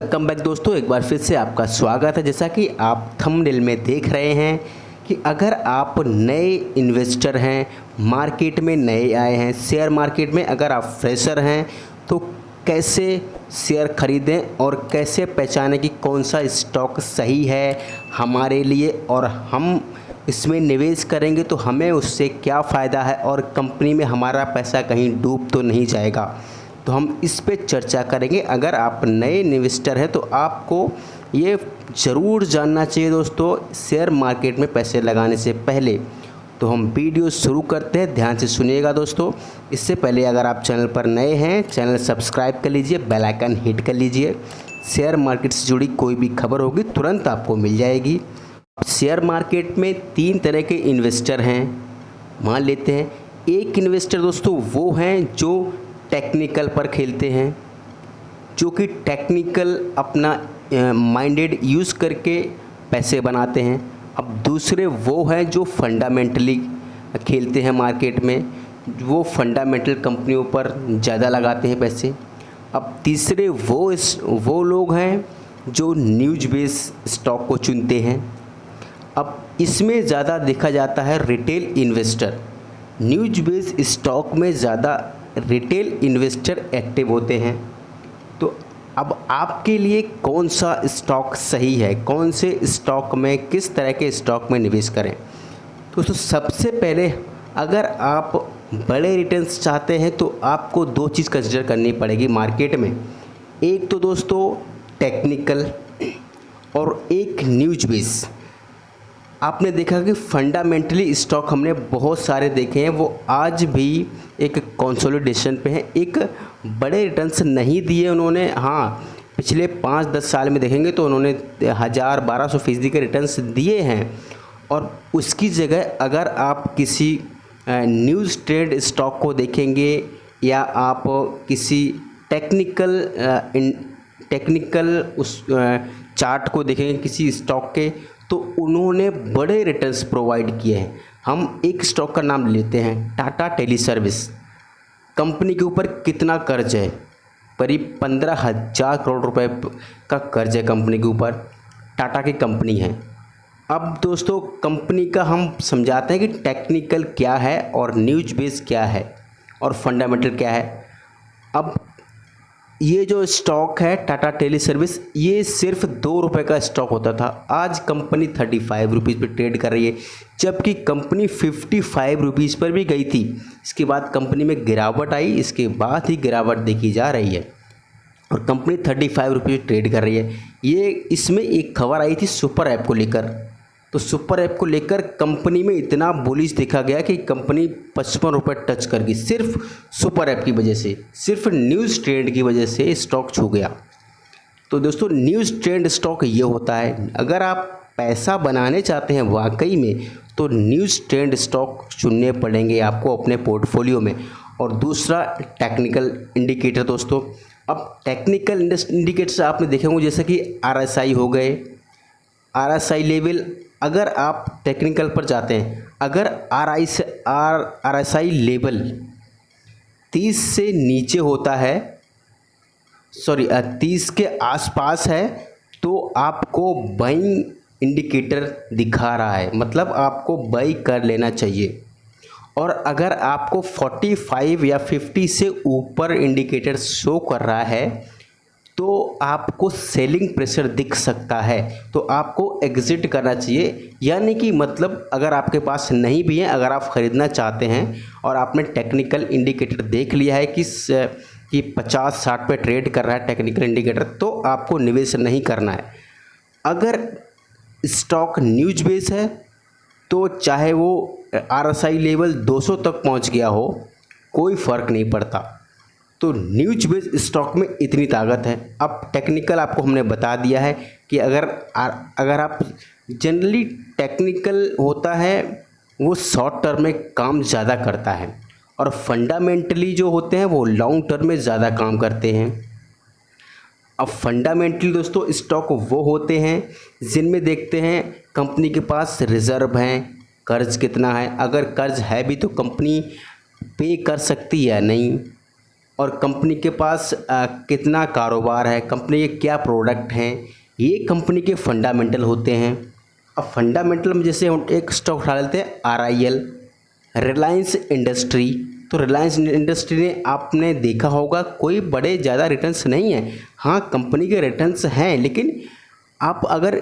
Welcome back दोस्तों, एक बार फिर से आपका स्वागत है। जैसा कि आप थंबनेल में देख रहे हैं कि अगर आप नए इन्वेस्टर हैं, मार्केट में नए आए हैं, शेयर मार्केट में अगर आप फ्रेशर हैं तो कैसे शेयर खरीदें और कैसे पहचानें कि कौन सा स्टॉक सही है हमारे लिए और हम इसमें निवेश करेंगे तो हमें उससे क्या फ़ायदा है और कंपनी में हमारा पैसा कहीं डूब तो नहीं जाएगा। तो हम इस पे चर्चा करेंगे। अगर आप नए इन्वेस्टर हैं तो आपको ये ज़रूर जानना चाहिए दोस्तों, शेयर मार्केट में पैसे लगाने से पहले। तो हम वीडियो शुरू करते हैं, ध्यान से सुनिएगा दोस्तों। इससे पहले अगर आप चैनल पर नए हैं, चैनल सब्सक्राइब कर लीजिए, बेल आइकन हिट कर लीजिए। शेयर मार्केट से जुड़ी कोई भी खबर होगी तुरंत आपको मिल जाएगी। शेयर मार्केट में 3 तरह के इन्वेस्टर हैं। मान लेते हैं एक इन्वेस्टर दोस्तों वो हैं जो टेक्निकल पर खेलते हैं, जो कि टेक्निकल अपना माइंडेड यूज़ करके पैसे बनाते हैं। अब दूसरे वो हैं जो फंडामेंटली खेलते हैं मार्केट में, वो फंडामेंटल कंपनियों पर ज़्यादा लगाते हैं पैसे। अब तीसरे वो लोग हैं जो न्यूज़ बेस स्टॉक को चुनते हैं। अब इसमें ज़्यादा देखा जाता है retail investor. News base stock में ज़्यादा रिटेल इन्वेस्टर एक्टिव होते हैं। तो अब आपके लिए कौन सा स्टॉक सही है, कौन से स्टॉक में, किस तरह के स्टॉक में निवेश करें। तो सबसे पहले अगर आप बड़े रिटर्न्स चाहते हैं तो आपको 2 चीज़ कंसिडर करनी पड़ेगी मार्केट में। एक तो दोस्तों टेक्निकल और एक न्यूज़ बेस। आपने देखा कि फंडामेंटली स्टॉक हमने बहुत सारे देखे हैं, वो आज भी एक कंसोलिडेशन पे हैं, एक बड़े रिटर्न्स नहीं दिए उन्होंने। हाँ, पिछले 5-10 साल में देखेंगे तो उन्होंने 1000-1200% के रिटर्न्स दिए हैं। और उसकी जगह अगर आप किसी न्यूज़ ट्रेड स्टॉक को देखेंगे या आप किसी टेक्निकल उस चार्ट को देखेंगे किसी स्टॉक के, तो उन्होंने बड़े रिटर्न्स प्रोवाइड किए हैं। हम एक स्टॉक का नाम लेते हैं, टाटा टेली सर्विस। कंपनी के ऊपर कितना कर्ज है? करीब 15,000 करोड़ रुपए का कर्ज है कंपनी के ऊपर। टाटा की कंपनी है। अब दोस्तों कंपनी का हम समझाते हैं कि टेक्निकल क्या है और न्यूज़ बेस क्या है और फंडामेंटल क्या है। अब ये जो स्टॉक है टाटा टेली सर्विस, ये सिर्फ 2 रुपये का स्टॉक होता था। आज कंपनी 35 रुपीज़ पर ट्रेड कर रही है, जबकि कंपनी 55 रुपीज़ पर भी गई थी। इसके बाद कंपनी में गिरावट आई, इसके बाद ही गिरावट देखी जा रही है और कंपनी 35 रुपये ट्रेड कर रही है। ये इसमें एक खबर आई थी सुपर ऐप को लेकर। तो सुपर ऐप को लेकर कंपनी में इतना बुलिश देखा गया कि कंपनी 55 रुपये टच कर गई, सिर्फ सुपर ऐप की वजह से, सिर्फ न्यूज़ ट्रेंड की वजह से स्टॉक छू गया। तो दोस्तों न्यूज़ ट्रेंड स्टॉक ये होता है। अगर आप पैसा बनाने चाहते हैं वाकई में तो न्यूज़ ट्रेंड स्टॉक चुनने पड़ेंगे आपको अपने पोर्टफोलियो में। और दूसरा टेक्निकल इंडिकेटर दोस्तों। अब टेक्निकल इंडिकेटर्स आपने देखे होंगे, जैसे कि RSI हो गए, RSI लेवल। अगर आप टेक्निकल पर जाते हैं, अगर RSI लेवल 30 से नीचे होता है, 30 के आसपास है, तो आपको बाइंग इंडिकेटर दिखा रहा है, मतलब आपको बाई कर लेना चाहिए। और अगर आपको 45 या 50 से ऊपर इंडिकेटर शो कर रहा है तो आपको सेलिंग प्रेशर दिख सकता है, तो आपको एग्जिट करना चाहिए। यानी कि मतलब अगर आपके पास नहीं भी है, अगर आप ख़रीदना चाहते हैं और आपने टेक्निकल इंडिकेटर देख लिया है कि 50-60 पे ट्रेड कर रहा है टेक्निकल इंडिकेटर, तो आपको निवेश नहीं करना है। अगर स्टॉक न्यूज़ बेस है तो चाहे वो RSI लेवल 200 तक पहुंच गया हो, कोई फ़र्क नहीं पड़ता। तो न्यूज़ बेस स्टॉक में इतनी ताकत है। अब टेक्निकल आपको हमने बता दिया है कि अगर आप जनरली टेक्निकल होता है वो शॉर्ट टर्म में काम ज़्यादा करता है और फंडामेंटली जो होते हैं वो लॉन्ग टर्म में ज़्यादा काम करते हैं। अब फंडामेंटली दोस्तों स्टॉक वो होते हैं जिनमें देखते हैं कंपनी के पास रिज़र्व हैं, कर्ज कितना है, अगर कर्ज है भी तो कंपनी पे कर सकती है या नहीं, और कंपनी के पास कितना कारोबार है, कंपनी के क्या प्रोडक्ट हैं, ये कंपनी के फंडामेंटल होते हैं। अब फंडामेंटल में जैसे हम एक स्टॉक उठा लेते हैं RIL, रिलायंस इंडस्ट्री। तो रिलायंस इंडस्ट्री ने आपने देखा होगा कोई बड़े ज़्यादा रिटर्न्स नहीं है। हाँ, कंपनी के रिटर्न्स हैं, लेकिन आप अगर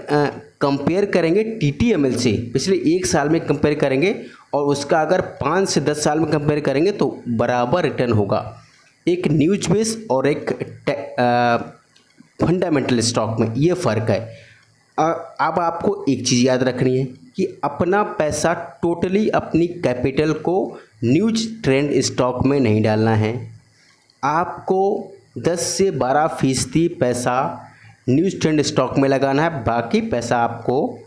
कंपेयर करेंगे TTML से पिछले 1 साल में कंपेयर करेंगे और उसका अगर 5 से 10 साल में कंपेयर करेंगे तो बराबर रिटर्न होगा। एक न्यूज बेस और एक फंडामेंटल स्टॉक में ये फ़र्क है। अब आपको एक चीज़ याद रखनी है कि अपना पैसा टोटली अपनी कैपिटल को न्यूज ट्रेंड स्टॉक में नहीं डालना है। आपको 10 से 12% पैसा न्यूज ट्रेंड स्टॉक में लगाना है, बाकी पैसा आपको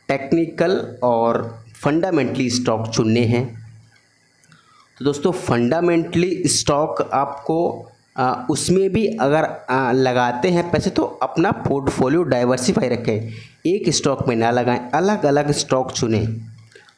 टेक्निकल और फंडामेंटली स्टॉक चुनने हैं। तो दोस्तों, फंडामेंटली स्टॉक आपको उसमें भी अगर लगाते हैं पैसे तो अपना पोर्टफोलियो डाइवर्सिफाई रखें, एक स्टॉक में ना लगाएं, अलग अलग स्टॉक चुनें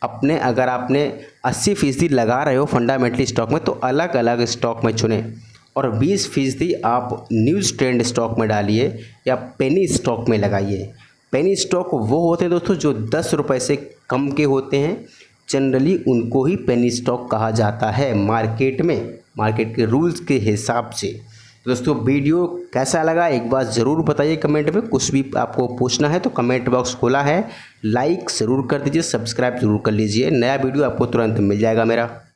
अपने। अगर आपने 80% लगा रहे हो फंडामेंटली स्टॉक में तो अलग अलग स्टॉक में चुनें, और 20% आप न्यूज़ ट्रेंड स्टॉक में डालिए या पेनी स्टॉक में लगाइए। पेनी स्टॉक वो होते हैं दोस्तों जो 10 रुपये से कम के होते हैं, जनरली उनको ही पेनी स्टॉक कहा जाता है मार्केट में, मार्केट के रूल्स के हिसाब से। दोस्तों, वीडियो कैसा लगा एक बार ज़रूर बताइए कमेंट में। कुछ भी आपको पूछना है तो कमेंट बॉक्स खोला है, लाइक ज़रूर कर दीजिए, सब्सक्राइब ज़रूर कर लीजिए। नया वीडियो आपको तुरंत मिल जाएगा मेरा।